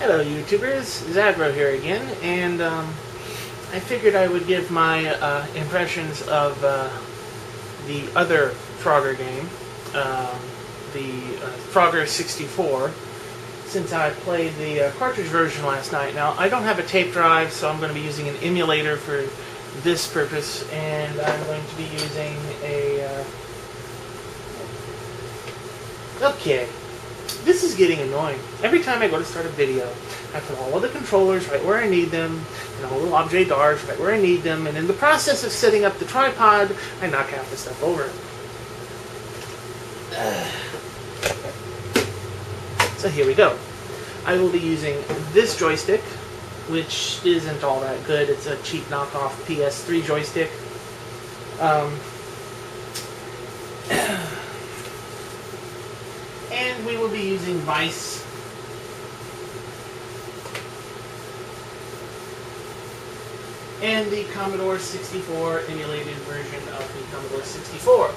Hello YouTubers, Zadro here again, and I figured I would give my impressions of the other Frogger game, the Frogger 64, since I played the cartridge version last night. Now, I don't have a tape drive, so I'm going to be using an emulator for this purpose, and I'm going to be using a... Okay. This is getting annoying. Every time I go to start a video, I put all of the controllers right where I need them, and all the objet d'arts right where I need them, and in the process of setting up the tripod, I knock half the stuff over. So here we go. I will be using this joystick, which isn't all that good. It's a cheap knockoff PS3 joystick. And we will be using Vice. And the Commodore 64 emulated version of the Commodore 64.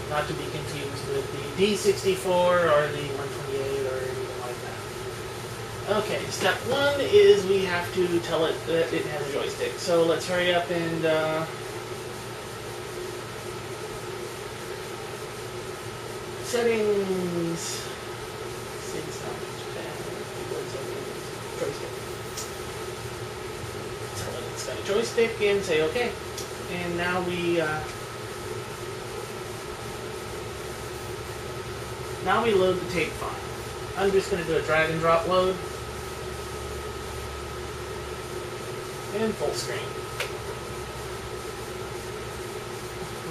Not to be confused with the D64 or the 128 or anything like that. Okay, step one is we have to tell it that it has a joystick. So let's hurry up and settings. Joystick. Tell it it's got a joystick and say OK. And now we load the tape file. I'm just going to do a drag and drop load and full screen.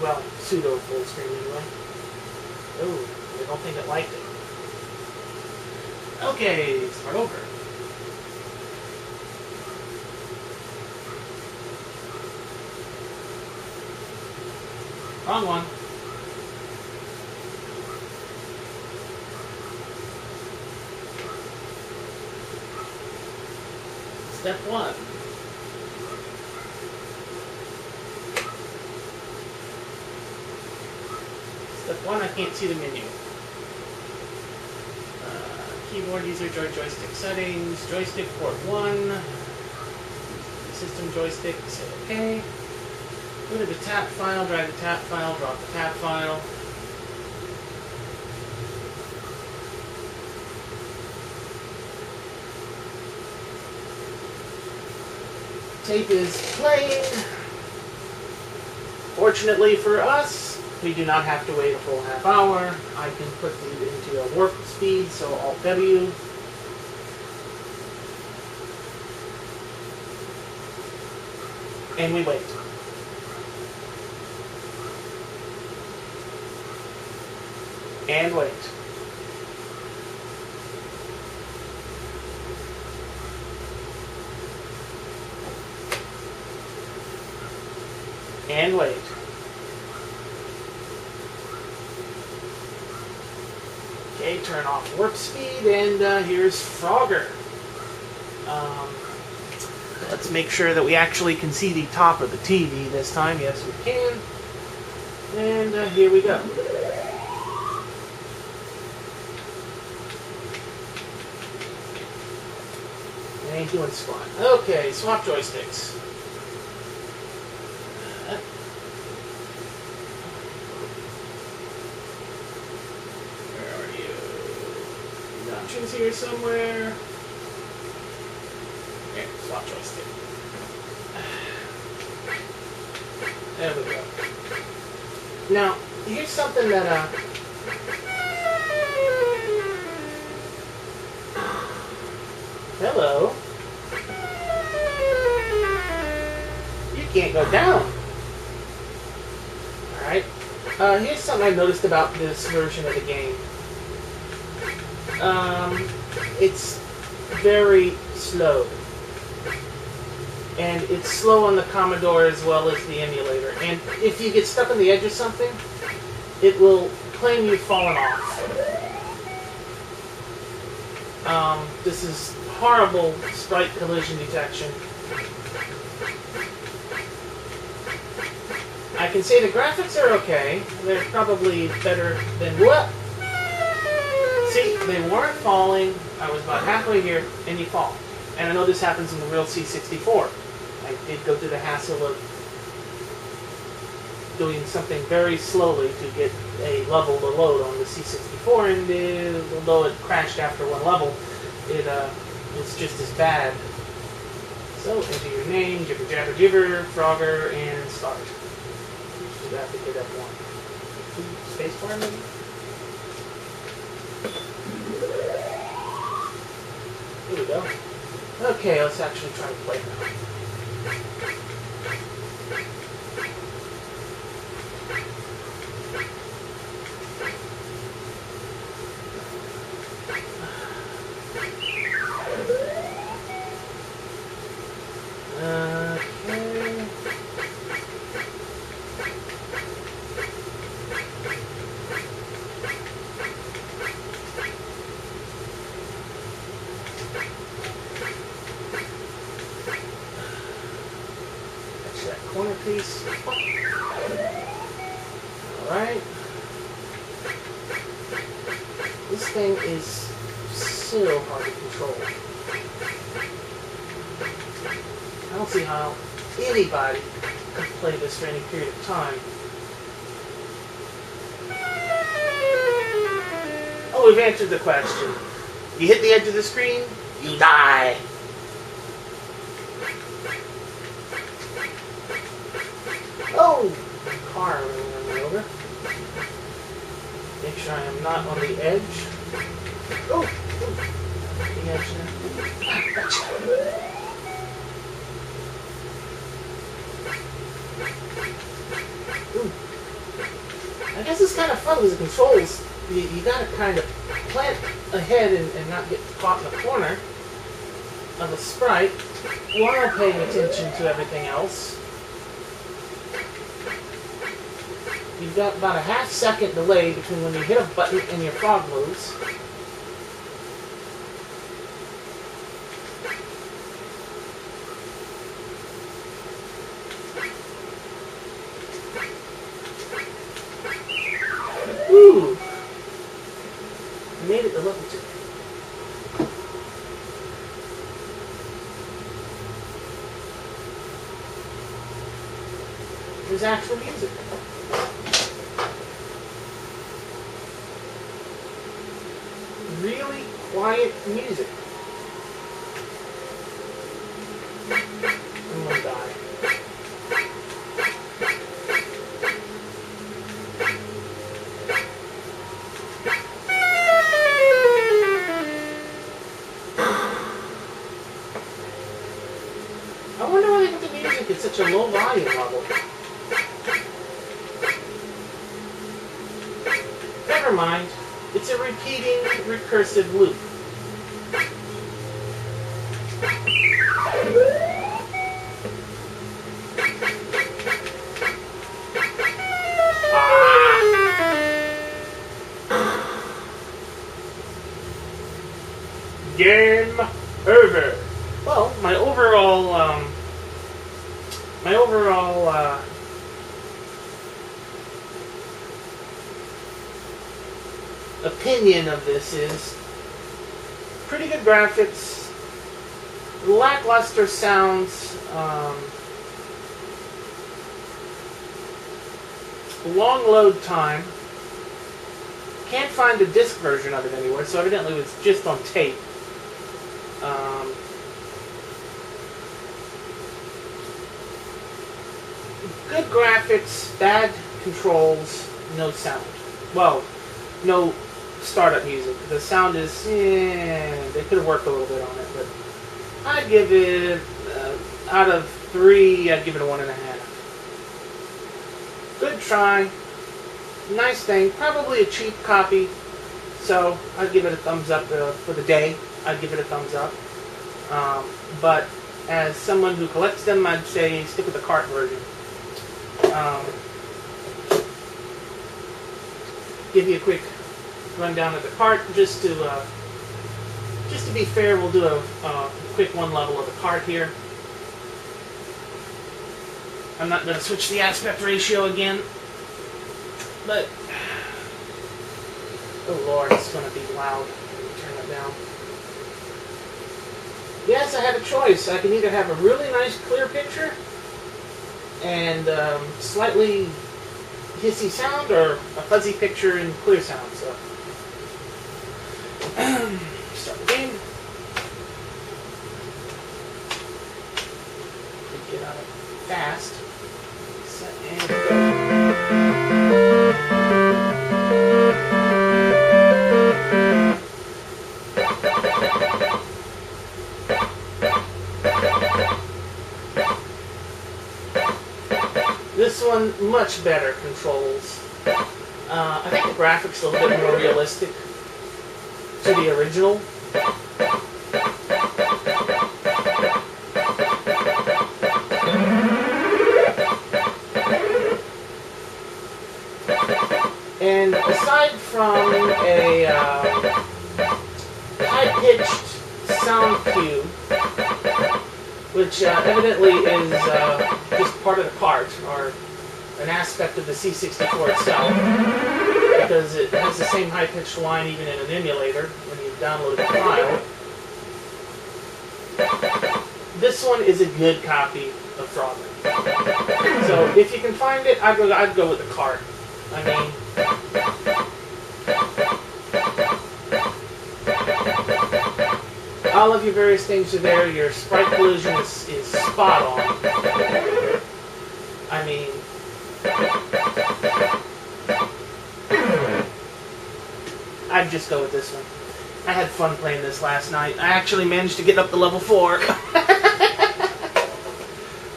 Well, pseudo full screen anyway. Oh, I don't think it liked it. Okay, start over. Wrong one. Step one. Step one, I can't see the menu. Keyboard user joystick settings, joystick port 1, system joystick, say OK. Go to the tap file, drag the tap file, drop the tap file. Tape is playing. Fortunately for us, we do not have to wait a full half hour. I can put it into a warp speed, so Alt-W. And we wait. And wait. And wait. Okay, turn off warp speed, and here's Frogger. Let's make sure that we actually can see the top of the TV this time. Yes, we can. And here we go. It ain't doing squat. Okay, swap joysticks. Options here somewhere. Okay, swap joystick. There we go. Now, here's something that hello. You can't go down. Alright. Here's something I noticed about this version of the game. It's very slow. And it's slow on the Commodore as well as the emulator. And if you get stuck on the edge of something, it will claim you've fallen off. This is horrible sprite collision detection. I can say the graphics are okay. They're probably better than what? See, they weren't falling. I was about halfway here, and you fall. And I know this happens in the real C64. I did go through the hassle of doing something very slowly to get a level to load on the C64, and although it crashed after one level, it's just as bad. So enter your name, jibber jabber jibber, Frogger, and start. You have to hit F1. Spacebar maybe? Here we go. Okay, let's actually try to play now. Corner piece. Alright. This thing is so hard to control. I don't see how anybody could play this for any period of time. Oh, we've answered the question. You hit the edge of the screen, you die. Oh! Car running me over. Make sure I am not on the edge. Oh! The edge now. Ooh. I guess it's kind of fun because the controls, you gotta kind of plant ahead and not get caught in the corner of a sprite while paying attention to everything else. You've got about a half-second delay between when you hit a button and your frog moves. Woo! I made it to level 2. There's actual music. Really quiet music. I'm gonna die. I wonder why they put the music at such a low volume level. Never mind. It's a repeating, recursive loop. Game over. Well, my overall opinion of this is pretty good graphics, lackluster sounds, long load time. Can't find a disc version of it anywhere, so evidently it was just on tape. Good graphics, bad controls, no sound. Well, no startup music. The sound is, they could have worked a little bit on it, but I'd give it, out of 3, I'd give it a 1.5. Good try. Nice thing. Probably a cheap copy, so I'd give it a thumbs up for the day. I'd give it a thumbs up. But as someone who collects them, I'd say stick with the cart version. Give you a quick rundown of the cart, just to be fair. We'll do a quick one level of the cart here. I'm not going to switch the aspect ratio again, but Oh Lord, it's going to be loud. Let me turn it down. Yes, I have a choice. I can either have a really nice clear picture and slightly hissy sound, or a fuzzy picture and clear sound. So, start the game. Get out of it fast. Set and go. This one, much better controls. I think the graphics are a little bit more realistic to the original. And aside from a high-pitched sound cue, which evidently is just part of the cart, or an aspect of the C64 itself, because it has the same high-pitched line even in an emulator when you download the file. This one is a good copy of Frogman. So if you can find it, I'd go with the cart. I mean, all of your various things are there. Your sprite collision is spot on. I mean, I'd just go with this one. I had fun playing this last night. I actually managed to get up to level 4.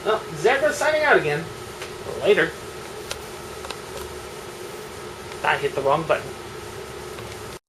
Well, Zebra's signing out again. Later. I hit the wrong button.